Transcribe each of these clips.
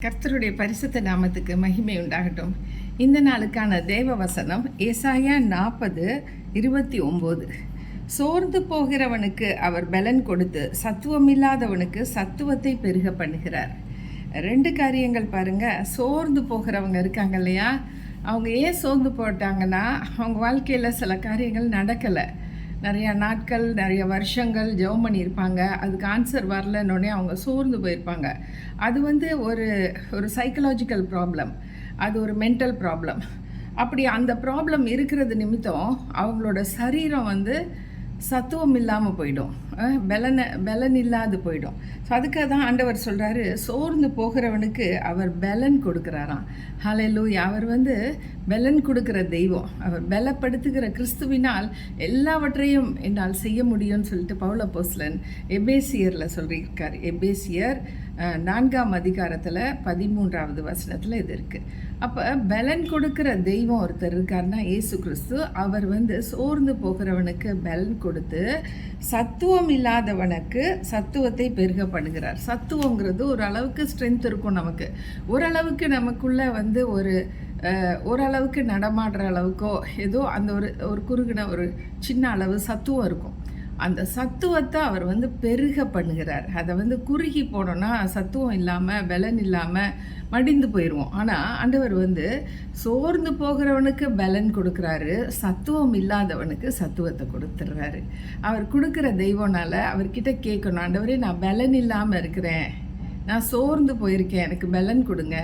கர்த்தருடைய பரிசுத்த நாமத்துக்கு மகிமை உண்டாகட்டும். இந்த நாளுக்கான தேவ வசனம் ஏசாயா 40:29. சோர்ந்து போகிறவனுக்கு அவர் பலன் கொடுத்து சத்துவமில்லாதவனுக்கு சத்துவத்தை பெருக பண்ணுகிறார். 2 காரியங்கள் பாருங்க. சோர்ந்து போகிறவங்க இருக்காங்க இல்லையா, அவங்க ஏன் சோர்ந்து போட்டாங்கன்னா அவங்க வாழ்க்கையில் சில காரியங்கள் நடக்கலை. நிறையா நாட்கள் நிறைய வருஷங்கள் ஜெபம் பண்ணியிருப்பாங்க, அதுக்கு ஆன்சர் வரலன்னொடனே அவங்க சோர்ந்து போயிருப்பாங்க. அது ஒரு சைக்கலாஜிக்கல் ப்ராப்ளம், அது ஒரு மென்டல் ப்ராப்ளம். அப்படி அந்த ப்ராப்ளம் இருக்கிறது நிமித்தம் அவங்களோட சரீரம் சத்துவம் இல்லாமல் போயிடும், பலன் இல்லாது போயிடும். ஸோ அதுக்காக தான் ஆண்டவர் சொல்கிறாரு, சோர்ந்து போகிறவனுக்கு அவர் பலன் கொடுக்குறாராம். ஹல்லேலூயா. அவர் பலன் கொடுக்குற தெய்வம். அவர் பலப்படுத்துகிற கிறிஸ்துவினால் எல்லாவற்றையும் என்னால் செய்ய முடியும்னு சொல்லிட்டு பவுல் அப்போஸ்தலன் எபேசியரில் சொல்லியிருக்கார். எபேசியர் 4ஆம் அதிகாரத்தில் 13வது வசனத்தில் இது இருக்குது. அப்போ பலன் கொடுக்குற தெய்வம் ஒருத்தர் இருக்காருன்னா இயேசு கிறிஸ்து. அவர் சோர்ந்து போகிறவனுக்கு பலன் கொடுத்து சத்துவம் இல்லாதவனுக்கு சத்துவத்தை பெருக பண்ணுகிறார். சத்துவங்கிறது ஒரு அளவுக்கு ஸ்ட்ரென்த் இருக்கும் நமக்கு, ஓரளவுக்கு நமக்குள்ள ஓரளவுக்கு நடமாடுற அளவுக்கோ ஏதோ அந்த ஒரு குறுகின ஒரு சின்ன அளவு சத்துவம் இருக்கும். அந்த சத்துவத்தை அவர் பெருக பண்ணுகிறார். அதை குறுகி போனோன்னா சத்துவம் இல்லாமல் பலன் இல்லாமல் மடிந்து போயிடுவோம். ஆனால் ஆண்டவர் சோர்ந்து போகிறவனுக்கு பலன் கொடுக்குறாரு, சத்துவம் இல்லாதவனுக்கு சத்துவத்தை கொடுத்துட்றாரு. அவர் கொடுக்குற தெய்வனால அவர்கிட்ட கேட்கணும், ஆண்டவரே நான் பலன் இல்லாமல் இருக்கிறேன், நான் சோர்ந்து போயிருக்கேன், எனக்கு பலன் கொடுங்க,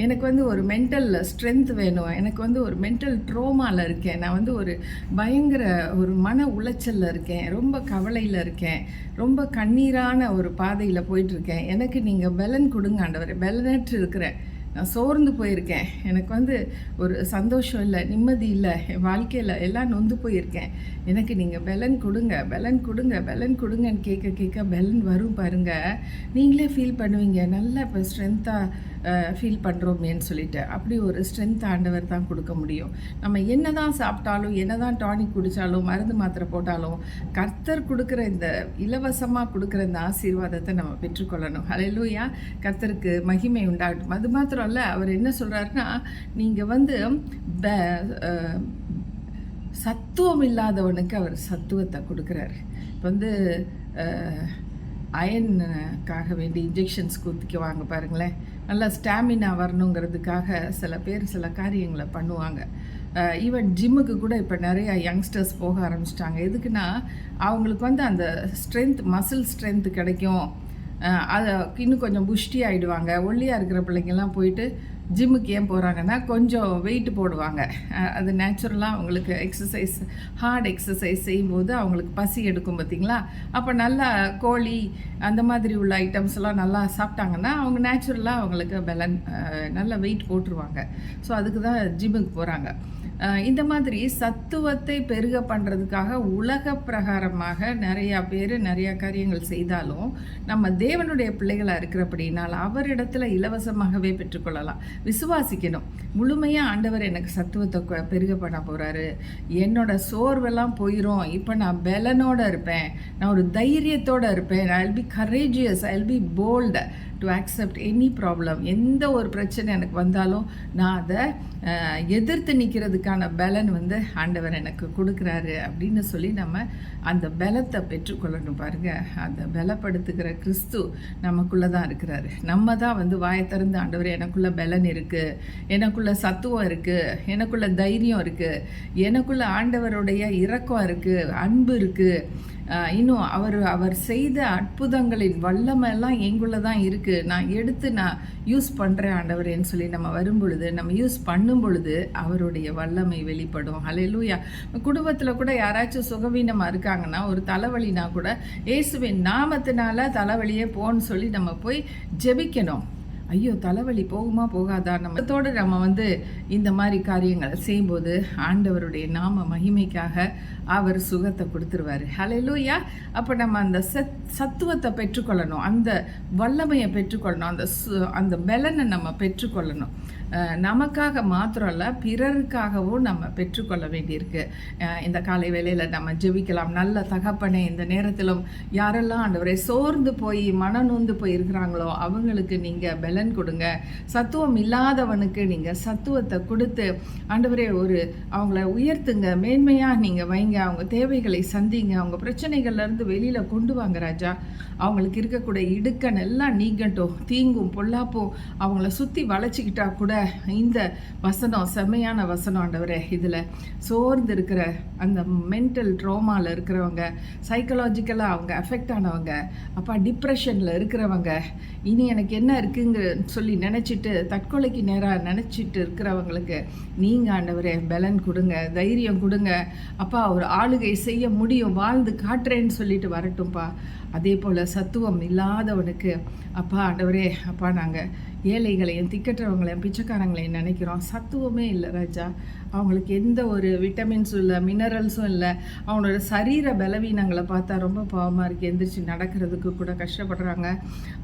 எனக்கு ஒரு மென்டல் ஸ்ட்ரென்த் வேணும், எனக்கு ஒரு மென்டல் ட்ரோமாவில் இருக்கேன், நான் ஒரு பயங்கர ஒரு மன உளைச்சலில் இருக்கேன், ரொம்ப கவலையில் இருக்கேன், ரொம்ப கண்ணீரான ஒரு பாதையில் போயிட்டுருக்கேன், எனக்கு நீங்கள் பலன் கொடுங்க ஆண்டவரே, பலனற்று இருக்கிறேன், நான் சோர்ந்து போயிருக்கேன், எனக்கு ஒரு சந்தோஷம் இல்லை, நிம்மதி இல்லை, என் வாழ்க்கையில் எல்லாம் நொந்து போயிருக்கேன், எனக்கு நீங்கள் பலன் கொடுங்க, பலன் கொடுங்க, பலன் கொடுங்கன்னு கேட்க கேட்க பலன் வரும் பாருங்கள். நீங்களே ஃபீல் பண்ணுவீங்க, நல்லா இப்போ ஸ்ட்ரென்த்தாக ஃபீல் பண்ணுறோமேன்னு சொல்லிட்டு. அப்படி ஒரு ஸ்ட்ரென்த் ஆண்டவர் தான் கொடுக்க முடியும். நம்ம என்ன தான் சாப்பிட்டாலும், என்ன தான் டானிக் குடித்தாலும், மருந்து மாத்திரை போட்டாலும், கர்த்தர் கொடுக்குற இந்த இலவசமாக கொடுக்குற இந்த ஆசீர்வாதத்தை நம்ம பெற்றுக்கொள்ளணும். ஹல்லேலூயா. கர்த்தருக்கு மகிமை உண்டாகட்டும். அது மாத்திரம் இல்லை, அவர் என்ன சொல்கிறாருன்னா, நீங்கள் சத்துவம் இல்லாதவனுக்கு அவர் சத்துவத்தை கொடுக்குறாரு. இப்போ அயனுக்காக வேண்டி இன்ஜெக்ஷன்ஸ் குத்திக்குவாங்க பாருங்களேன், நல்லா ஸ்டாமினா வரணுங்கிறதுக்காக சில பேர் சில காரியங்களை பண்ணுவாங்க. ஈவன் ஜிம்முக்கு கூட இப்போ நிறையா யங்ஸ்டர்ஸ் போக ஆரம்பிச்சிட்டாங்க. எதுக்குன்னா அவங்களுக்கு அந்த ஸ்ட்ரென்த், மசில் ஸ்ட்ரென்த் கிடைக்கும், அதை இன்னும் கொஞ்சம் புஷ்டி ஆகிடுவாங்க. ஒல்லியாக இருக்கிற பிள்ளைங்கள்லாம் போயிட்டு ஜிம்முக்கு ஏன் போகிறாங்கன்னா கொஞ்சம் வெயிட் போடுவாங்க. அது நேச்சுரலாக அவங்களுக்கு எக்ஸசைஸ், ஹார்ட் எக்ஸசைஸ் செய்யும்போது அவங்களுக்கு பசி எடுக்கும் பார்த்திங்களா. அப்போ நல்லா கோழி அந்த மாதிரி உள்ள ஐட்டம்ஸ்லாம் நல்லா சாப்பிட்டாங்கன்னா அவங்க நேச்சுரலாக அவங்களுக்கு பலன், நல்லா வெயிட் போட்டுருவாங்க. ஸோ அதுக்கு தான் ஜிம்முக்கு போகிறாங்க. இந்த மாதிரி சத்துவத்தை பெருக பண்ணுறதுக்காக உலக பிரகாரமாக நிறையா பேர் நிறையா காரியங்கள் செய்தாலும் நம்ம தேவனுடைய பிள்ளைகளாக இருக்கிறபடினால் அவரிடத்துல இலவசமாகவே பெற்றுக்கொள்ளலாம். விசுவாசிக்கணும். முழுமையாக ஆண்டவர் எனக்கு சத்துவத்தை பெருக பண்ண போகிறாரு, என்னோட சோர்வெல்லாம் போயிடும், இப்போ நான் பலனோடு இருப்பேன், நான் ஒரு தைரியத்தோடு இருப்பேன், I will be courageous, I will be bold to accept any problem. எந்த ஒரு பிரச்சனை எனக்கு வந்தாலும் நான் அதை எதிர்த்து நிற்கிறதுக்கான பலன் ஆண்டவர் எனக்கு கொடுக்குறாரு அப்படின்னு சொல்லி நம்ம அந்த பலத்தை பெற்றுக்கொள்ளணும். பாருங்கள், அந்த பலப்படுத்துகிற கிறிஸ்து நமக்குள்ளே தான் இருக்கிறாரு. நம்ம தான் வாயை திறந்து ஆண்டவர் எனக்குள்ளே பலன் இருக்குது, எனக்குள்ளே சத்துவம் இருக்குது, எனக்குள்ளே தைரியம் இருக்குது, எனக்குள்ளே ஆண்டவருடைய இரக்கம் இருக்குது, அன்பு இருக்குது, இன்னும் அவர் செய்த அற்புதங்களின் வல்லமெல்லாம் எங்குள்ள தான் இருக்குது, நான் எடுத்து நான் யூஸ் பண்ணுறேன் ஆண்டவரேன்னு சொல்லி நம்ம வரும் பொழுது, நம்ம யூஸ் பண்ணும் பொழுது அவருடைய வல்லமை வெளிப்படும். ஹல்லேலூயா. குடும்பத்தில் கூட யாராச்சும் சுகவீனமாக இருக்காங்கன்னா, ஒரு தலைவலினா கூட இயேசுவின் நாமத்தினால தலைவலியே போன்னு சொல்லி நம்ம போய் ஜெபிக்கணும். ஐயோ தலைவலி போகுமா போகாதா, நம்மத்தோடு நம்ம இந்த மாதிரி காரியங்களை செய்யும்போது ஆண்டவருடைய நாம மகிமைக்காக அவர் சுகத்தை கொடுத்துருவார். ஹல்லேலூயா. அப்போ நம்ம அந்த சத்துவத்தை பெற்றுக்கொள்ளணும், அந்த வல்லமையை பெற்றுக்கொள்ளணும், அந்த பலனை நம்ம பெற்றுக்கொள்ளணும். நமக்காக மாத்திரம் இல்லை, பிறருக்காகவும் நம்ம பெற்றுக்கொள்ள வேண்டியிருக்கு. இந்த காலை வேளையில் நம்ம ஜெபிக்கலாம். நல்ல தகப்பனே, இந்த நேரத்திலும் யாரெல்லாம் ஆண்டவரே சோர்ந்து போய் மனநொந்து போய் இருக்கிறாங்களோ அவங்களுக்கு நீங்கள் பலன் கொடுங்க. சத்துவம் இல்லாதவனுக்கு நீங்கள் சத்துவத்தை கொடுத்து ஆண்டவரே அவங்கள உயர்த்துங்க, மேன்மையாக நீங்கள் வைங்க, அவங்க தேவைகளை சந்திங்க, அவங்க பிரச்சனைகள்லேருந்து வெளியில் கொண்டு வாங்க ராஜா. அவங்களுக்கு இருக்கக்கூடிய இடுக்கன் எல்லாம் நீங்கட்டும். தீங்கும் பொல்லாப்பும் அவங்கள சுற்றி வளைச்சிக்கிட்டா கூட இந்த வசனம் செம்மையான வசனம் ஆண்டவரே. இதில் சோர்ந்து இருக்கிற அந்த மென்டல் ட்ராமாவில் இருக்கிறவங்க, சைக்கலாஜிக்கலாக அவங்க அஃபெக்ட் ஆனவங்க, அப்பா டிப்ரெஷனில் இருக்கிறவங்க, இனி எனக்கு என்ன இருக்குங்க சொல்லி நினச்சிட்டு தற்கொலைக்கு நேராக நினச்சிட்டு இருக்கிறவங்களுக்கு நீங்கள் ஆண்டவரே பலன் கொடுங்க, தைரியம் கொடுங்க. அப்பா ஒரு ஆளுகை செய்ய முடியும், வாழ்ந்து காட்டுறேன்னு சொல்லிட்டு வரட்டும்ப்பா. அதே போல் சத்துவம் இல்லாதவனுக்கு அப்பா ஆண்டவரே, அப்பா நாங்கள் ஏழைகளையும் திக்கற்றவங்களையும் பிச்சைக்காரங்களையும் நினைக்கிறோம். சத்துவமே இல்லை ராஜா. அவங்களுக்கு எந்த ஒரு விட்டமின்ஸும் இல்லை, மினரல்ஸும் இல்லை. அவங்களோட சரீர பலவீனங்களை பார்த்தா ரொம்ப பாவமாக இருக்குது. எந்திரிச்சு நடக்கிறதுக்கு கூட கஷ்டப்படுறாங்க.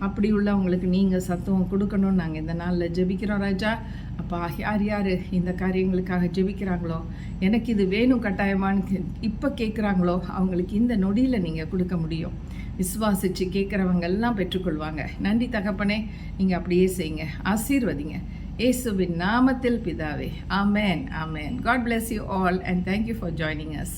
அப்படி உள்ளவங்களுக்கு நீங்கள் சத்துவம் கொடுக்கணும்னு நாங்கள் இந்த நாளில் ஜெபிக்கிறோம் ராஜா. அப்பா யார் யார் இந்த காரியங்களுக்காக ஜெபிக்கிறாங்களோ, எனக்கு இது வேணும் கட்டாயமானு இப்போ கேட்குறாங்களோ, அவங்களுக்கு இந்த நொடியில் நீங்கள் கொடுக்க முடியும். விசுவாசித்து கேட்குறவங்க எல்லாம் பெற்றுக்கொள்வாங்க. நன்றி தகப்பனே, நீங்கள் அப்படியே செய்யுங்க, ஆசீர்வதிங்க. இயேசுவின் நாமத்தில் பிதாவே, ஆமென், ஆமென். God bless you all and thank you for joining us.